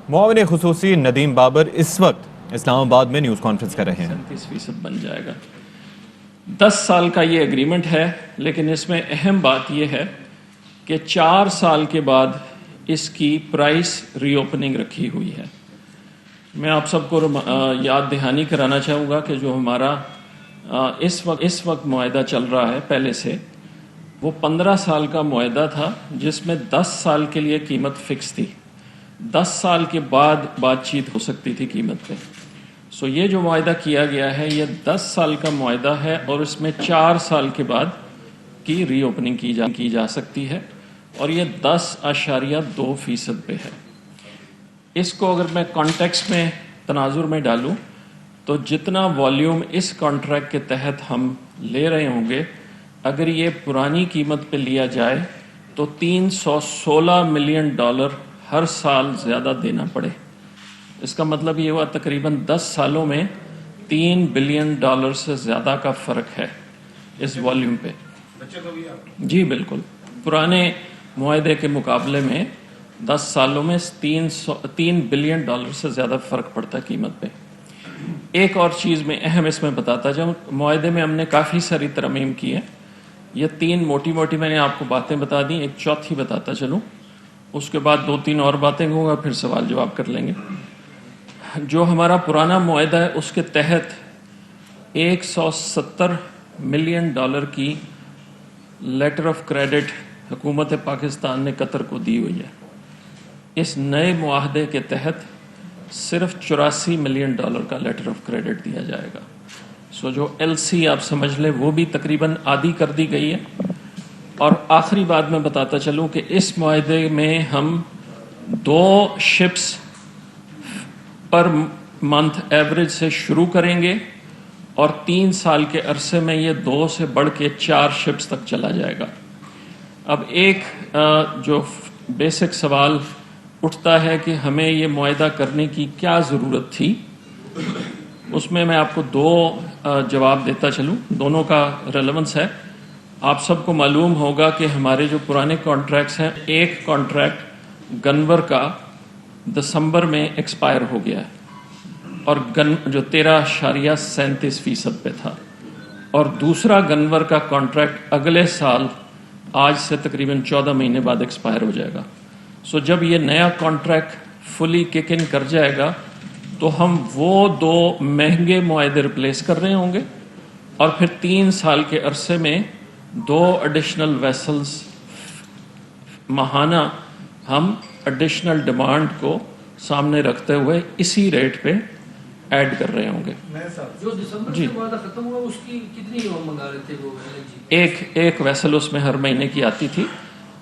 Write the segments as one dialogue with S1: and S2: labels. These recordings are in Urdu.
S1: معاون خصوصی ندیم بابر اس وقت اسلام آباد میں نیوز کانفرنس کر رہے ہیں۔
S2: 37% بن جائے گا۔ 10 سال کا یہ ایگریمنٹ ہے، لیکن اس میں اہم بات یہ ہے کہ 4 سال کے بعد اس کی پرائس ری اوپننگ رکھی ہوئی ہے۔ میں آپ سب کو یاد دہانی کرانا چاہوں گا کہ جو ہمارا اس وقت معاہدہ چل رہا ہے پہلے سے، وہ 15 سال کا معاہدہ تھا جس میں 10 سال کے لیے قیمت فکس تھی، 10 سال کے بعد بات چیت ہو سکتی تھی قیمت پہ۔ سو یہ جو معاہدہ کیا گیا ہے یہ 10 سال کا معاہدہ ہے، اور اس میں 4 سال کے بعد کی ری اوپننگ کی جا سکتی ہے، اور یہ 10.2% پہ ہے۔ اس کو اگر میں کانٹیکسٹ میں تناظر میں ڈالوں تو جتنا والیوم اس کانٹریکٹ کے تحت ہم لے رہے ہوں گے، اگر یہ پرانی قیمت پہ لیا جائے تو $316 ملین ہر سال زیادہ دینا پڑے۔ اس کا مطلب یہ ہوا تقریباً 10 سالوں میں $3 بلین سے زیادہ کا فرق ہے اس والیوم پہ۔ جی بالکل، پرانے معاہدے کے مقابلے میں 10 سالوں میں $3 بلین سے زیادہ فرق پڑتا ہے قیمت پہ۔ ایک اور چیز میں اہم اس میں بتاتا جاؤں، معاہدے میں ہم نے کافی ساری ترمیم کی ہے۔ یہ 3 موٹی میں نے آپ کو باتیں بتا دیں، ایک چوتھی بتاتا چلوں، اس کے بعد 2-3 اور باتیں کہوں گا، پھر سوال جواب کر لیں گے۔ جو ہمارا پرانا معاہدہ ہے اس کے تحت $170 ملین کی لیٹر آف کریڈٹ حکومت پاکستان نے قطر کو دی ہوئی ہے۔ اس نئے معاہدے کے تحت صرف $84 ملین کا لیٹر آف کریڈٹ دیا جائے گا۔ سو جو ایل سی آپ سمجھ لیں وہ بھی تقریباً آدھی کر دی گئی ہے۔ اور آخری بات میں بتاتا چلوں کہ اس معاہدے میں ہم 2 شپس پر منتھ ایوریج سے شروع کریں گے، اور 3 سال کے عرصے میں یہ 2 سے بڑھ کے 4 شپس تک چلا جائے گا۔ اب ایک جو بیسک سوال اٹھتا ہے کہ ہمیں یہ معاہدہ کرنے کی کیا ضرورت تھی، اس میں آپ کو 2 جواب دیتا چلوں، دونوں کا ریلیونس ہے۔ آپ سب کو معلوم ہوگا کہ ہمارے جو پرانے کانٹریکٹس ہیں، ایک کانٹریکٹ گنور کا دسمبر میں ایکسپائر ہو گیا ہے، اور جو 13.37% پہ تھا، اور دوسرا گنور کا کانٹریکٹ اگلے سال آج سے تقریباً 14 مہینے بعد ایکسپائر ہو جائے گا۔ سو جب یہ نیا کانٹریکٹ فلی کک ان کر جائے گا تو ہم وہ 2 مہنگے معاہدے ریپلیس کر رہے ہوں گے، اور پھر 3 سال کے عرصے میں 2 ایڈیشنل ویسلز ماہانہ ہم ایڈیشنل ڈیمانڈ کو سامنے رکھتے ہوئے اسی ریٹ پہ ایڈ کر رہے ہوں گے۔
S3: جو دسمبر سے معاہدہ ختم ہوا اس کی کتنی منگا رہے تھے وہ؟
S2: ایک ویسل اس میں ہر مہینے کی آتی تھی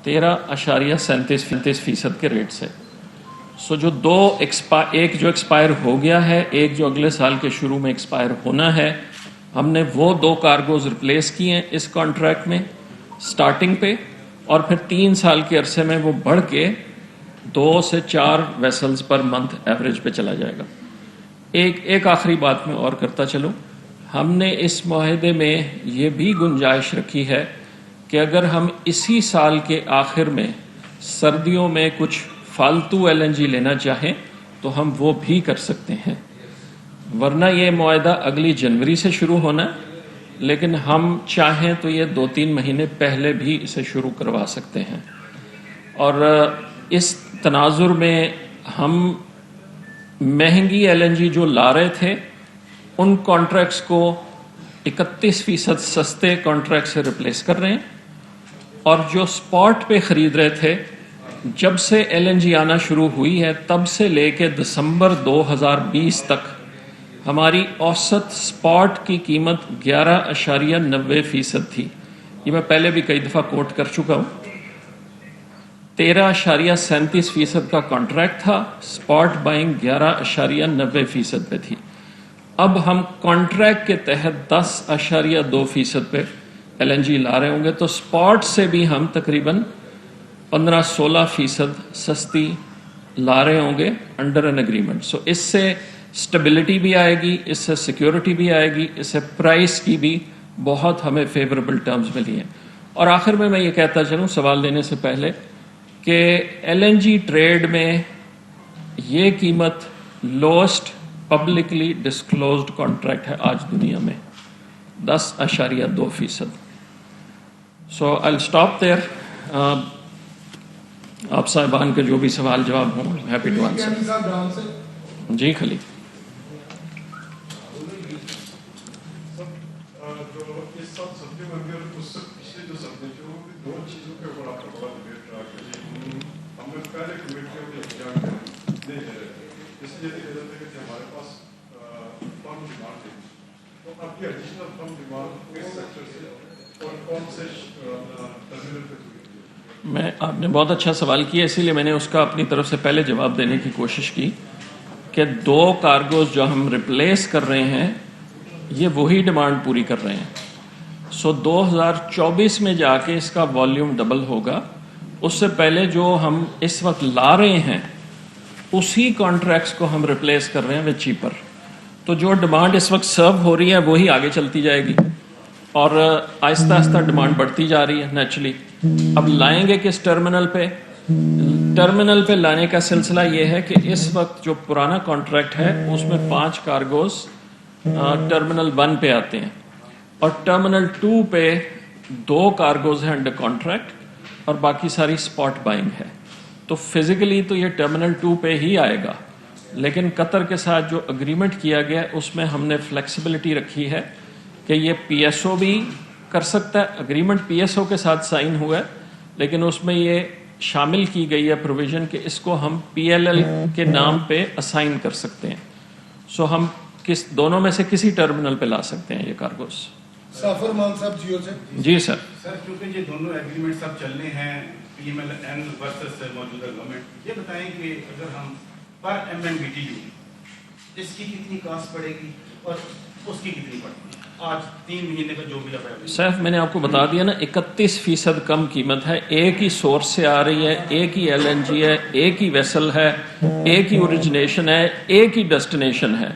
S2: 13.37% کے ریٹ سے۔ سو جو ایک جو ایکسپائر ہو گیا ہے، ایک جو اگلے سال کے شروع میں ایکسپائر ہونا ہے، ہم نے وہ 2 کارگوز ریپلیس کیے ہیں اس کانٹریکٹ میں سٹارٹنگ پہ، اور پھر 3 سال کے عرصے میں وہ بڑھ کے 2 سے 4 ویسلز پر منتھ ایوریج پہ چلا جائے گا۔ ایک آخری بات میں اور کرتا چلوں، ہم نے اس معاہدے میں یہ بھی گنجائش رکھی ہے کہ اگر ہم اسی سال کے آخر میں سردیوں میں کچھ فالتو LNG لینا چاہیں تو ہم وہ بھی کر سکتے ہیں، ورنہ یہ معاہدہ اگلی جنوری سے شروع ہونا ہے، لیکن ہم چاہیں تو یہ 2-3 مہینے پہلے بھی اسے شروع کروا سکتے ہیں۔ اور اس تناظر میں ہم مہنگی LNG جو لا رہے تھے ان کانٹریکٹس کو 31% سستے کانٹریکٹ سے ریپلیس کر رہے ہیں، اور جو سپاٹ پہ خرید رہے تھے، جب سے LNG آنا شروع ہوئی ہے تب سے لے کے دسمبر 2020 تک ہماری اوسط سپاٹ کی قیمت 11.90% تھی۔ یہ میں پہلے بھی کئی دفعہ کوٹ کر چکا ہوں۔ 13.37% کا کانٹریکٹ تھا، سپاٹ بائنگ 11.90% پہ تھی۔ اب ہم کانٹریکٹ کے تحت 10.2% پہ LNG لا رہے ہوں گے، تو سپاٹ سے بھی ہم تقریباً 15-16% سستی لا رہے ہوں گے انڈر این اگریمنٹ۔ سو اس سے سٹیبلٹی بھی آئے گی، اس سے سیکیورٹی بھی آئے گی، اس سے پرائس کی بھی بہت ہمیں فیوریبل ٹرمز ملی ہیں۔ اور آخر میں یہ کہتا چلوں سوال لینے سے پہلے کہ LNG ٹریڈ میں یہ قیمت لوسٹ پبلکلی ڈسکلوزڈ کانٹریکٹ ہے آج دنیا میں 10.2%. سو آئی اسٹاپ دیر. آپ صاحبان کے جو بھی سوال جواب ہوں ہیپی ٹو آنسر. جی خلیق. آپ نے بہت اچھا سوال کیا، اسی لیے میں نے اس کا اپنی طرف سے پہلے جواب دینے کی کوشش کی کہ 2 کارگوز جو ہم ریپلیس کر رہے ہیں یہ وہی ڈیمانڈ پوری کر رہے ہیں. سو 2024 میں جا کے اس کا والیوم ڈبل ہوگا. اس سے پہلے جو ہم اس وقت لا رہے ہیں اسی کانٹریکٹس کو ہم ریپلیس کر رہے ہیں وتھ چیپر. تو جو ڈیمانڈ اس وقت سرو ہو رہی ہے وہی آگے چلتی جائے گی اور آہستہ آہستہ ڈیمانڈ بڑھتی جا رہی ہے نیچرلی. اب لائیں گے کس ٹرمینل پہ؟ ٹرمینل پہ لانے کا سلسلہ یہ ہے کہ اس وقت جو پرانا کانٹریکٹ ہے اس میں 5 کارگوز ٹرمینل 1 پہ آتے ہیں اور ٹرمینل 2 پہ 2 کارگوز ہیں انڈر کانٹریکٹ اور باقی ساری اسپاٹ بائنگ ہے. تو فزیکلی تو یہ ٹرمینل 2 پہ ہی آئے گا، لیکن قطر کے ساتھ جو اگریمنٹ کیا گیا اس میں ہم نے فلیکسیبلٹی رکھی ہے کہ یہ پی ایس او بھی کر سکتا ہے. اگریمنٹ پی ایس او کے ساتھ سائن ہوا ہے لیکن اس میں یہ شامل کی گئی ہے پروویژن کہ اس کو ہم پی ایل ایل کے نام پہ اسائن کر سکتے ہیں. سو ہم دونوں میں سے کسی ٹرمینل پہ لا سکتے ہیں یہ کارگوز.
S4: سافر مان صاحب جیو سے.
S2: جی سر.
S5: سر کیونکہ یہ دونوں ایگریمنٹ سب چلنے ہیں P M L N versus موجودہ گورنمنٹ، یہ بتائیں کہ اگر ہم پر M N B T U اس کی کتنی کاسٹ پڑے گی اور اس کی کتنی پڑے گی آج 3 مہینے کا جو بھی اب
S2: سیف میں نے آپ کو بتا دیا نا 31% کم قیمت ہے. ایک ہی سورس سے آ رہی ہے، ایک ہی ایل این جی ہے، ایک ہی ویسل ہے، ایک ہی اوریجنیشن ہے، ایک ہی ڈیسٹینیشن ہے.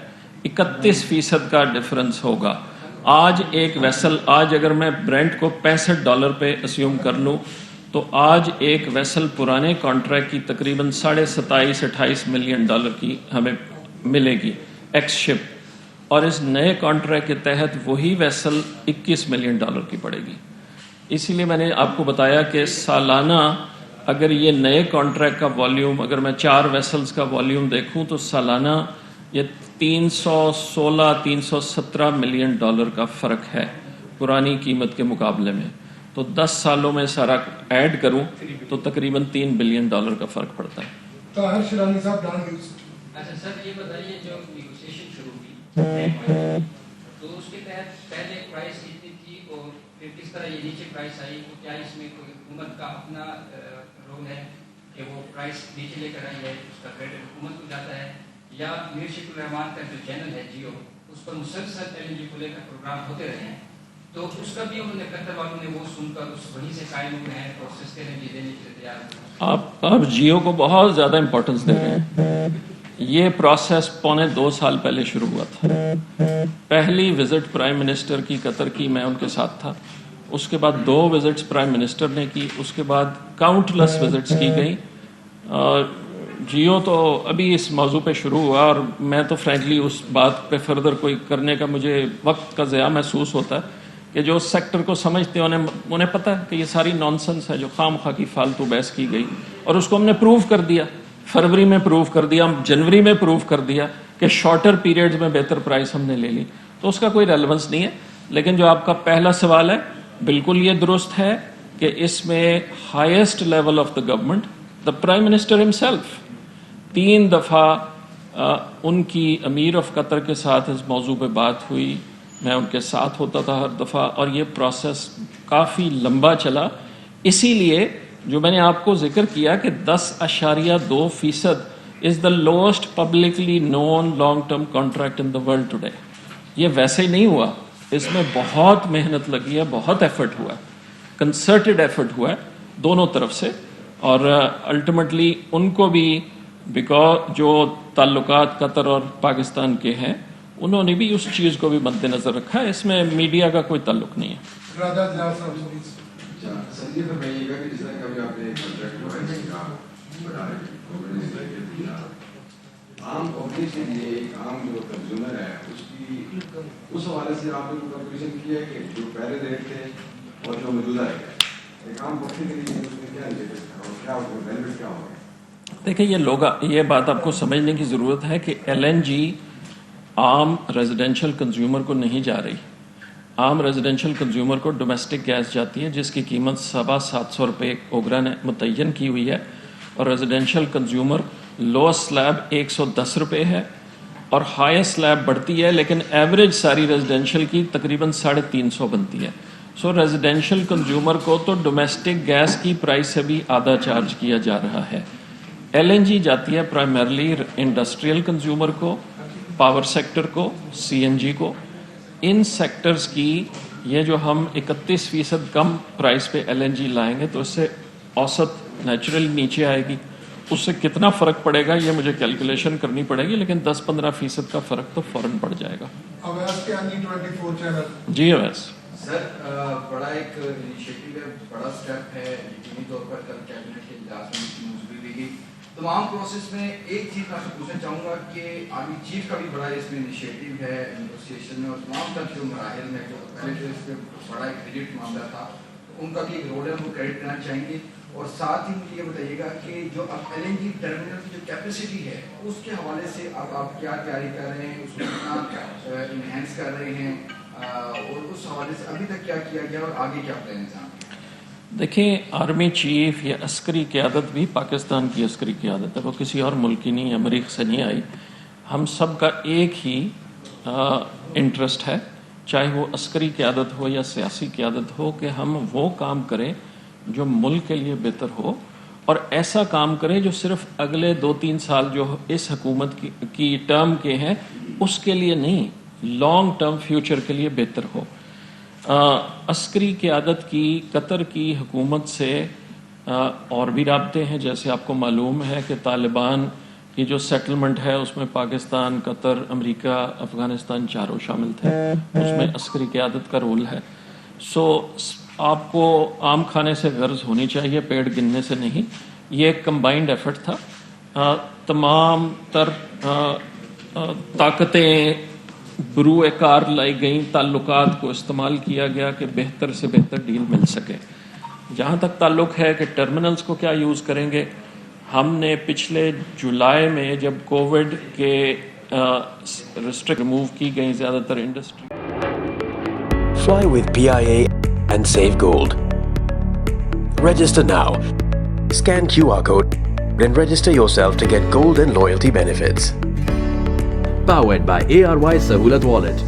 S2: 31% کا ڈفرنس ہوگا. آج ایک ویسل، آج اگر میں برینٹ کو $65 پہ اسیوم کر لوں تو آج ایک ویسل پرانے کانٹریکٹ کی تقریباً $27-28 ملین کی ہمیں ملے گی ایکس شپ، اور اس نئے کانٹریکٹ کے تحت وہی ویسل $21 ملین کی پڑے گی. اسی لیے میں نے آپ کو بتایا کہ سالانہ اگر یہ نئے کانٹریکٹ کا والیوم، اگر میں 4 ویسلز کا والیوم دیکھوں تو سالانہ یہ $316-317 ملین کا فرق ہے پرانی قیمت کے مقابلے میں. تو 10 سالوں میں سارا ایڈ کروں تو تقریباً $3 بلین کا فرق پڑتا ہے.
S4: طاہر شیرانی صاحب ڈان نیوز.
S6: اچھا سر یہ بتائیے جو نیگوشیشن شروع ہوئی تو اس کے تحت پہلے پرائس کتنی تھی اور پھر کس طرح یہ نیچے پرائس آئی؟ کیا اس میں کوئی حکومت کا اپنا رول ہے کہ وہ پرائس نیچے لے کر آئی ہے، اس کا کریڈٹ حکومت کو جاتا ہے، یا میر شیخ الرحمان کا جو چینل ہے جیو اس پر مسلسل ایل این جی کو لے کر پروگرام ہوتے رہے ہیں تو اس کا بھی انہوں نے قطر والوں نے وہ سن کر اس وہیں سے قائم ہوئے ہیں اور سستے میں دینے کے لیے تیار ہوئے.
S2: آپ جیو کو بہت زیادہ امپورٹنس دے رہے ہیں. یہ پروسیس 2.25 سال پہلے شروع ہوا تھا. پہلی وزٹ پرائم منسٹر کی قطر کی میں ان کے ساتھ تھا، اس کے بعد 2 وزٹس پرائم منسٹر نے کی، اس کے بعد کاؤنٹلیس وزٹس کی گئی. جیو تو ابھی اس موضوع پہ شروع ہوا اور میں تو فرینکلی اس بات پہ فردر کوئی کرنے کا مجھے وقت کا ضیاع محسوس ہوتا ہے کہ جو سیکٹر کو سمجھتے ہیں انہیں پتہ ہے کہ یہ ساری نانسنس ہے جو خام خواہ کی فالتو بحث کی گئی، اور اس کو ہم نے پروو کر دیا. فروری میں پروو کر دیا، جنوری میں پروو کر دیا کہ شارٹر پیریڈز میں بہتر پرائس ہم نے لے لی. تو اس کا کوئی ریلیونس نہیں ہے. لیکن جو آپ کا پہلا سوال ہے بالکل یہ درست ہے کہ اس میں highest level of the government the prime minister himself 3 دفعہ ان کی امیر آف قطر کے ساتھ اس موضوع پہ بات ہوئی. میں ان کے ساتھ ہوتا تھا ہر دفعہ اور یہ پروسیس کافی لمبا چلا. اسی لیے جو میں نے آپ کو ذکر کیا کہ 10.2% is the lowest publicly known long term contract in the world today. یہ ویسے ہی نہیں ہوا، اس میں بہت محنت لگی ہے، بہت ایفرٹ ہوا ہے، کنسرٹڈ ایفرٹ ہوا ہے دونوں طرف سے. اور الٹیمیٹلی ان کو بھی بیکاز جو تعلقات قطر اور پاکستان کے ہیں انہوں نے بھی اس چیز کو بھی مد نظر رکھا ہے. اس میں میڈیا کا کوئی تعلق نہیں ہے.
S4: راجہ جناب صاحب
S7: سر یہ فرمائیے گا کہ جس طرح کبھی آپ نے کانٹریکٹ کمپنیز کے لیے ایک عام جو کنزیومر ہے اس حوالے سے آپ نے کیلکولیشن کی ہے کہ جو پہلے ریٹ تھے اور جو موجودہ ریٹ ہے ایک عام کمپنی کے لیے اس میں کیا اور کیا بینیفٹ کیا ہوگا؟
S2: دیکھیں یہ بات آپ کو سمجھنے کی ضرورت ہے کہ ایل این جی عام ریزیڈینشیل کنزیومر کو نہیں جا رہی. عام ریزیڈینشیل کنزیومر کو ڈومیسٹک گیس جاتی ہے جس کی قیمت 750 روپے اوگرا نے متعین کی ہوئی ہے, اور ریزیڈینشیل کنزیومر لوسٹ سلیب 110 روپے ہے اور ہائیسٹ سلیب بڑھتی ہے, لیکن ایوریج ساری ریزیڈینشیل کی تقریباً 350 بنتی ہے. سو ریزیڈینشیل کنزیومر کو تو ڈومیسٹک گیس کی پرائس سے بھی آدھا چارج کیا جا رہا ہے. ایل این جی جاتی ہے پرائمرلی انڈسٹریل کنزیومر کو, پاور سیکٹر کو, سی این جی کو. ان سیکٹرز کی یہ جو ہم 31% کم پرائس پہ ایل این جی لائیں گے تو اس سے اوسط نیچرل نیچے آئے گی. اس سے کتنا فرق پڑے گا یہ مجھے کیلکولیشن کرنی پڑے گی, لیکن 10-15% کا فرق تو فوراً پڑ جائے گا.
S4: اویس کے انی 24 چینل.
S2: جی اویس
S7: سر بڑا ایک انیشیٹو ہے, بڑا اسٹیپ ہے, یقینی طور پر کل کیبنٹ کے اجلاس میں اس کی منظوری دی گئی. تمام پروسیس میں ایک چیز میں آپ سے پوچھنا چاہوں گا کہ آرمی چیف کا بھی بڑا اس میں انیشیٹو ہے نیگوسیشن میں, اور تمام تک جو مراحل میں جو پہلے جو اس پہ بڑا ایک کریڈٹ معاملہ تھا ان کا بھی ایک رول ہے, ان کو کریڈٹ کرنا چاہیں گے. اور ساتھ ہی مجھے یہ بتائیے گا کہ جو اب ایل این جی ٹرمینل کی جو کیپیسٹی ہے اس کے حوالے سے اب آپ کیا تیاری کر رہے ہیں, اس کو کتنا انہینس کر رہے ہیں, اور اس حوالے سے ابھی تک کیا کیا گیا اور آگے کیا پلانز ہیں؟
S2: دیکھیں, آرمی چیف یا عسکری قیادت بھی پاکستان کی عسکری قیادت ہے, وہ کسی اور ملک کی نہیں, امریکہ سے نہیں آئی. ہم سب کا ایک ہی انٹرسٹ ہے, چاہے وہ عسکری قیادت ہو یا سیاسی قیادت ہو, کہ ہم وہ کام کریں جو ملک کے لیے بہتر ہو, اور ایسا کام کریں جو صرف اگلے 2-3 سال جو اس حکومت کی ٹرم کے ہیں اس کے لیے نہیں, لانگ ٹرم فیوچر کے لیے بہتر ہو. عسکری قیادت کی قطر کی حکومت سے اور بھی رابطے ہیں. جیسے آپ کو معلوم ہے کہ طالبان کی جو سیٹلمنٹ ہے اس میں پاکستان, قطر, امریکہ, افغانستان چاروں شامل تھے, اس میں عسکری قیادت کا رول ہے. سو آپ کو عام کھانے سے غرض ہونی چاہیے, پیڑ گننے سے نہیں. یہ ایک کمبائنڈ ایفرٹ تھا. تمام تر طاقتیں بروئے کار لائی گئیں, تعلقات کو استعمال کیا گیا کہ بہتر سے بہتر ڈیل مل سکے. جہاں تک تعلق ہے کہ ٹرمینلز کو کیا یوز کریں گے, ہم نے پچھلے جولائی میں جب کووڈ کے ریسٹرکٹ ریموو کی گئیں زیادہ تر industry.
S8: Fly with PIA and save gold. Register now. Scan QR code and register yourself to get gold and loyalty benefits. Powered by ARY Sahulat Wallet.